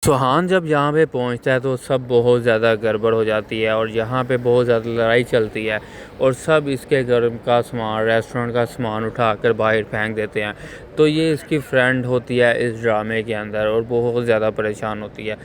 سوہان جب یہاں پہ پہنچتا ہے تو سب بہت زیادہ گڑبڑ ہو جاتی ہے اور یہاں پہ بہت زیادہ لڑائی چلتی ہے اور سب اس کے گھر کا سامان ریسٹورنٹ کا سامان اٹھا کر باہر پھینک دیتے ہیں۔ تو یہ اس کی فرینڈ ہوتی ہے اس ڈرامے کے اندر اور بہت زیادہ پریشان ہوتی ہے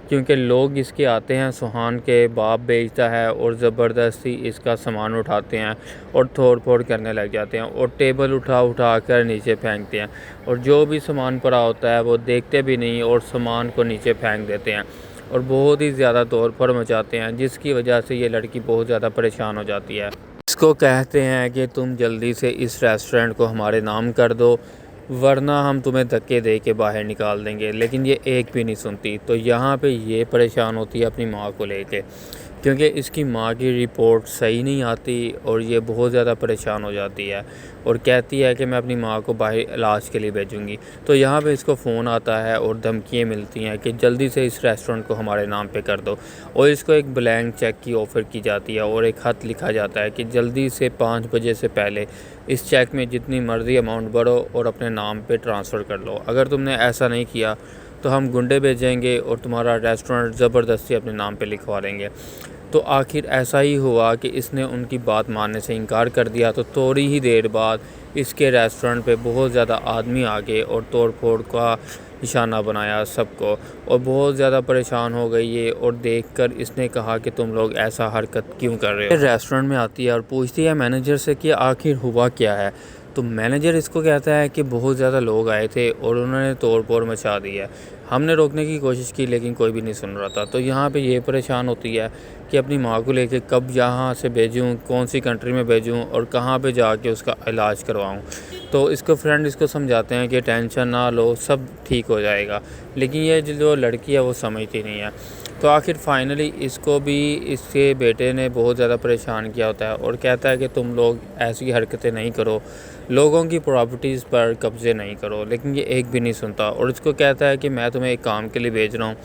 کیونکہ لوگ اس کے آتے ہیں، سوہان کے باپ بیچتا ہے اور زبردستی اس کا سامان اٹھاتے ہیں اور توڑ پھوڑ کرنے لگ جاتے ہیں اور ٹیبل اٹھا کر نیچے پھینکتے ہیں اور جو بھی سامان پڑا ہوتا ہے وہ دیکھتے بھی نہیں اور سامان کو نیچے پھینک دیتے ہیں اور بہت ہی زیادہ طور پر مچاتے ہیں، جس کی وجہ سے یہ لڑکی بہت زیادہ پریشان ہو جاتی ہے۔ اس کو کہتے ہیں کہ تم جلدی سے اس ریسٹورنٹ کو ہمارے نام کر دو ورنہ ہم تمہیں دھکے دے کے باہر نکال دیں گے، لیکن یہ ایک بھی نہیں سنتی۔ تو یہاں پہ یہ پریشان ہوتی ہے اپنی ماں کو لے کے کیونکہ اس کی ماں کی رپورٹ صحیح نہیں آتی اور یہ بہت زیادہ پریشان ہو جاتی ہے اور کہتی ہے کہ میں اپنی ماں کو باہر علاج کے لیے بھیجوں گی۔ تو یہاں پہ اس کو فون آتا ہے اور دھمکیاں ملتی ہیں کہ جلدی سے اس ریسٹورنٹ کو ہمارے نام پہ کر دو اور اس کو ایک بلینک چیک کی آفر کی جاتی ہے اور ایک خط لکھا جاتا ہے کہ جلدی سے 5 بجے سے پہلے اس چیک میں جتنی مرضی اماؤنٹ بھرو اور اپنے نام پہ ٹرانسفر کر لو، اگر تم نے ایسا نہیں کیا تو ہم گنڈے بھیجیں گے اور تمہارا ریسٹورنٹ زبردستی اپنے نام پہ لکھوا لیں گے۔ تو آخر ایسا ہی ہوا کہ اس نے ان کی بات ماننے سے انکار کر دیا۔ تو تھوڑی ہی دیر بعد اس کے ریسٹورنٹ پہ بہت زیادہ آدمی آ گئے اور توڑ پھوڑ کا نشانہ بنایا سب کو اور بہت زیادہ پریشان ہو گئی ہے اور دیکھ کر اس نے کہا کہ تم لوگ ایسا حرکت کیوں کر رہے ہو۔ ریسٹورنٹ میں آتی ہے اور پوچھتی ہے مینیجر سے کہ آخر ہوا کیا ہے۔ تو مینیجر اس کو کہتا ہے کہ بہت زیادہ لوگ آئے تھے اور انہوں نے توڑ پھوڑ مچا دی ہے، ہم نے روکنے کی کوشش کی لیکن کوئی بھی نہیں سن رہا تھا۔ تو یہاں پہ یہ پریشان ہوتی ہے کہ اپنی ماں کو لے کے کب یہاں سے بھیجوں، کون سی کنٹری میں بھیجوں اور کہاں پہ جا کے اس کا علاج کرواؤں۔ تو اس کو فرینڈ اس کو سمجھاتے ہیں کہ ٹینشن نہ لو، سب ٹھیک ہو جائے گا، لیکن یہ جو لڑکی ہے وہ سمجھتی نہیں ہے۔ تو آخر فائنلی اس کو بھی اس کے بیٹے نے بہت زیادہ پریشان کیا ہوتا ہے اور کہتا ہے کہ تم لوگ ایسی حرکتیں نہیں کرو، لوگوں کی پراپرٹیز پر قبضے نہیں کرو، لیکن یہ ایک بھی نہیں سنتا اور اس کو کہتا ہے کہ میں تمہیں ایک کام کے لیے بھیج رہا ہوں،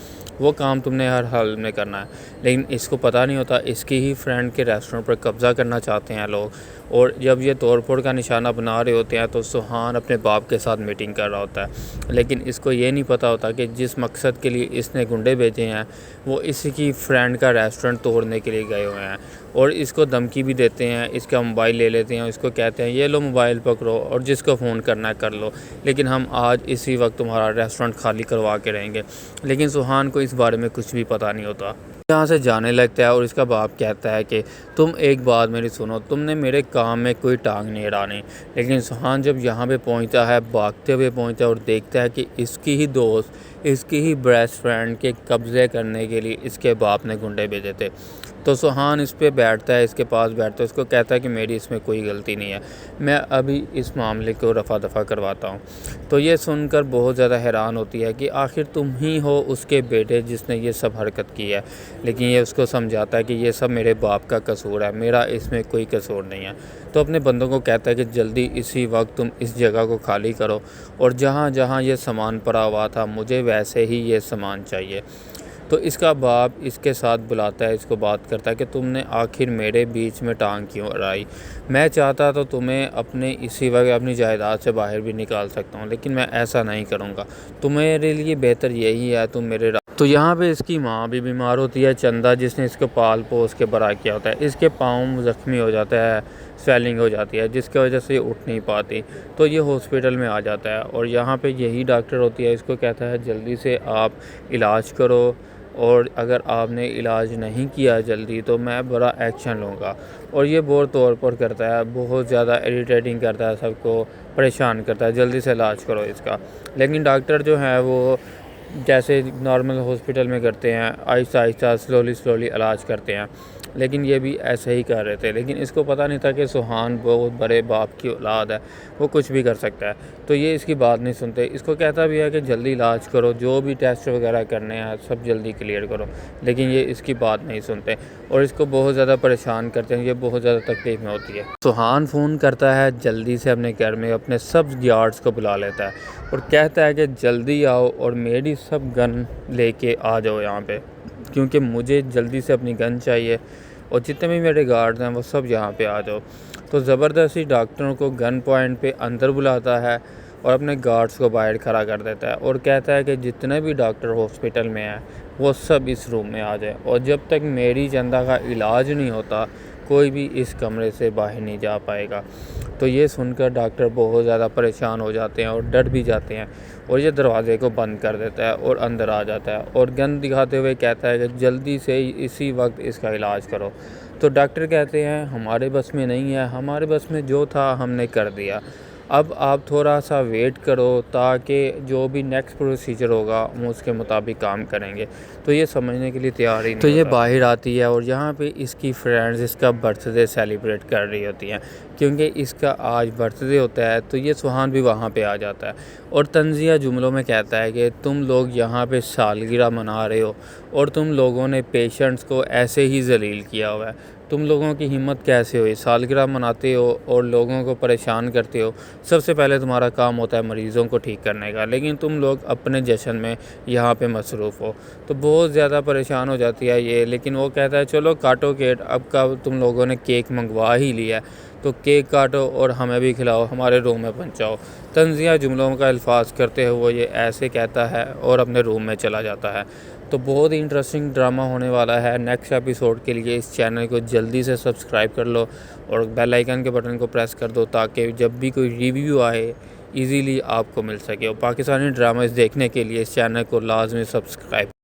وہ کام تم نے ہر حال میں کرنا ہے۔ لیکن اس کو پتہ نہیں ہوتا اس کی ہی فرینڈ کے ریسٹورنٹ پر قبضہ کرنا چاہتے ہیں لوگ، اور جب یہ توڑ پھوڑ کا نشانہ بنا رہے ہوتے ہیں تو سوہان اپنے باپ کے ساتھ میٹنگ کر رہا ہوتا ہے، لیکن اس کو یہ نہیں پتہ ہوتا کہ جس مقصد کے لیے اس نے گنڈے بھیجے ہیں وہ اس کی فرینڈ کا ریسٹورنٹ توڑنے کے لیے گئے ہوئے ہیں اور اس کو دھمکی بھی دیتے ہیں، اس کا موبائل لے لیتے ہیں، اس کو کہتے ہیں یہ لو موبائل پکڑو اور جس کو فون کرنا ہے کر لو، لیکن ہم آج اسی وقت تمہارا ریسٹورنٹ خالی کروا کے رہیں گے۔ لیکن سوہان کو اس بارے میں کچھ بھی پتہ نہیں ہوتا، یہاں سے جانے لگتا ہے اور اس کا باپ کہتا ہے کہ تم ایک بات میری سنو، تم نے میرے کام میں کوئی ٹانگ نہیں اڑانی۔ لیکن سوہان جب یہاں پہ پہنچتا ہے، بھاگتے ہوئے پہنچتا ہے اور دیکھتا ہے کہ اس کی ہی دوست، اس کی ہی بیسٹ فرینڈ کے قبضے کرنے کے لیے اس کے باپ نے گنڈے بھیجے تھے۔ تو سوہان اس پہ بیٹھتا ہے، اس کے پاس بیٹھتا ہے، اس کو کہتا ہے کہ میری اس میں کوئی غلطی نہیں ہے، میں ابھی اس معاملے کو رفع دفع کرواتا ہوں۔ تو یہ سن کر بہت زیادہ حیران ہوتی ہے کہ آخر تم ہی ہو اس کے بیٹے جس نے یہ سب حرکت کی ہے، لیکن یہ اس کو سمجھاتا ہے کہ یہ سب میرے باپ کا قصور ہے، میرا اس میں کوئی قصور نہیں ہے۔ تو اپنے بندوں کو کہتا ہے کہ جلدی اسی وقت تم اس جگہ کو خالی کرو اور جہاں جہاں یہ سامان پڑا ہوا تھا مجھے ویسے ہی یہ سامان چاہیے۔ تو اس کا باپ اس کے ساتھ بلاتا ہے، اس کو بات کرتا ہے کہ تم نے آخر میرے بیچ میں ٹانگ کیوں اڑائی، میں چاہتا تو تمہیں اپنے اسی وقت اپنی جائیداد سے باہر بھی نکال سکتا ہوں، لیکن میں ایسا نہیں کروں گا، تمہارے لیے بہتر یہی ہے تم میرے تو یہاں پہ اس کی ماں بھی بیمار ہوتی ہے، چندہ، جس نے اس کو پال پوس کے بڑا کیا ہوتا ہے، اس کے پاؤں زخمی ہو جاتا ہے، سویلنگ ہو جاتی ہے جس کی وجہ سے یہ اٹھ نہیں پاتی۔ تو یہ ہاسپٹل میں آ جاتا ہے اور یہاں پہ یہی ڈاکٹر ہوتی ہے، اس کو کہتا ہے جلدی سے آپ علاج کرو اور اگر آپ نے علاج نہیں کیا جلدی تو میں بڑا ایکشن لوں گا۔ اور یہ بہت طور پر کرتا ہے، بہت زیادہ اریٹیٹنگ کرتا ہے، سب کو پریشان کرتا ہے، جلدی سے علاج کرو اس کا۔ لیکن ڈاکٹر جو ہے وہ جیسے نارمل ہاسپٹل میں کرتے ہیں، آہستہ آہستہ سلولی علاج کرتے ہیں، لیکن یہ بھی ایسے ہی کر رہے تھے۔ لیکن اس کو پتہ نہیں تھا کہ سوہان بہت بڑے باپ کی اولاد ہے، وہ کچھ بھی کر سکتا ہے، تو یہ اس کی بات نہیں سنتے۔ اس کو کہتا بھی ہے کہ جلدی علاج کرو، جو بھی ٹیسٹ وغیرہ کرنے ہیں سب جلدی کلیئر کرو، لیکن یہ اس کی بات نہیں سنتے اور اس کو بہت زیادہ پریشان کرتے ہیں، یہ بہت زیادہ تکلیف میں ہوتی ہے۔ سوہان فون کرتا ہے جلدی سے اپنے گھر میں، اپنے سب گارڈز کو بلا لیتا ہے اور کہتا ہے کہ جلدی آؤ اور میری سب گن لے کے آ جاؤ یہاں پہ، کیونکہ مجھے جلدی سے اپنی گن چاہیے اور جتنے بھی میرے گارڈز ہیں وہ سب یہاں پہ آ جاؤ۔ تو زبردستی ڈاکٹروں کو گن پوائنٹ پہ اندر بلاتا ہے اور اپنے گارڈز کو باہر کھڑا کر دیتا ہے اور کہتا ہے کہ جتنے بھی ڈاکٹر ہاسپٹل میں ہیں وہ سب اس روم میں آ جائیں، اور جب تک میری چندہ کا علاج نہیں ہوتا کوئی بھی اس کمرے سے باہر نہیں جا پائے گا۔ تو یہ سن کر ڈاکٹر بہت زیادہ پریشان ہو جاتے ہیں اور ڈر بھی جاتے ہیں، اور یہ دروازے کو بند کر دیتا ہے اور اندر آ جاتا ہے اور گن دکھاتے ہوئے کہتا ہے کہ جلدی سے اسی وقت اس کا علاج کرو۔ تو ڈاکٹر کہتے ہیں ہمارے بس میں نہیں ہے، ہمارے بس میں جو تھا ہم نے کر دیا، اب آپ تھوڑا سا ویٹ کرو تاکہ جو بھی نیکسٹ پروسیجر ہوگا ہم اس کے مطابق کام کریں گے۔ تو یہ سمجھنے کے لیے تیار ہی نہیں ہوتا۔ تو یہ باہر آتی ہے اور یہاں پہ اس کی فرینڈز اس کا برتھ ڈے سیلیبریٹ کر رہی ہوتی ہیں، کیونکہ اس کا آج برتھ ڈے ہوتا ہے۔ تو یہ سوہان بھی وہاں پہ آ جاتا ہے اور طنزیہ جملوں میں کہتا ہے کہ تم لوگ یہاں پہ سالگرہ منا رہے ہو اور تم لوگوں نے پیشنٹس کو ایسے ہی ذلیل کیا ہوا ہے، تم لوگوں کی ہمت کیسے ہوئی، سالگرہ مناتے ہو اور لوگوں کو پریشان کرتے ہو، سب سے پہلے تمہارا کام ہوتا ہے مریضوں کو ٹھیک کرنے کا، لیکن تم لوگ اپنے جشن میں یہاں پہ مصروف ہو۔ تو بہت زیادہ پریشان ہو جاتی ہے یہ، لیکن وہ کہتا ہے چلو کاٹو کیک، اب کا تم لوگوں نے کیک منگوا ہی لیا ہے تو کیک کاٹو اور ہمیں بھی کھلاؤ، ہمارے روم میں پہنچاؤ۔ طنزیہ جملوں کا الفاظ کرتے ہوئے یہ ایسے کہتا ہے اور اپنے روم میں چلا جاتا ہے۔ تو بہت ہی انٹرسٹنگ ڈرامہ ہونے والا ہے۔ نیکسٹ ایپیسوڈ کے لیے اس چینل کو جلدی سے سبسکرائب کر لو اور بیل آئیکن کے بٹن کو پریس کر دو تاکہ جب بھی کوئی ریویو آئے ایزیلی آپ کو مل سکے، اور پاکستانی ڈراماز دیکھنے کے لیے اس چینل کو لازمی سبسکرائب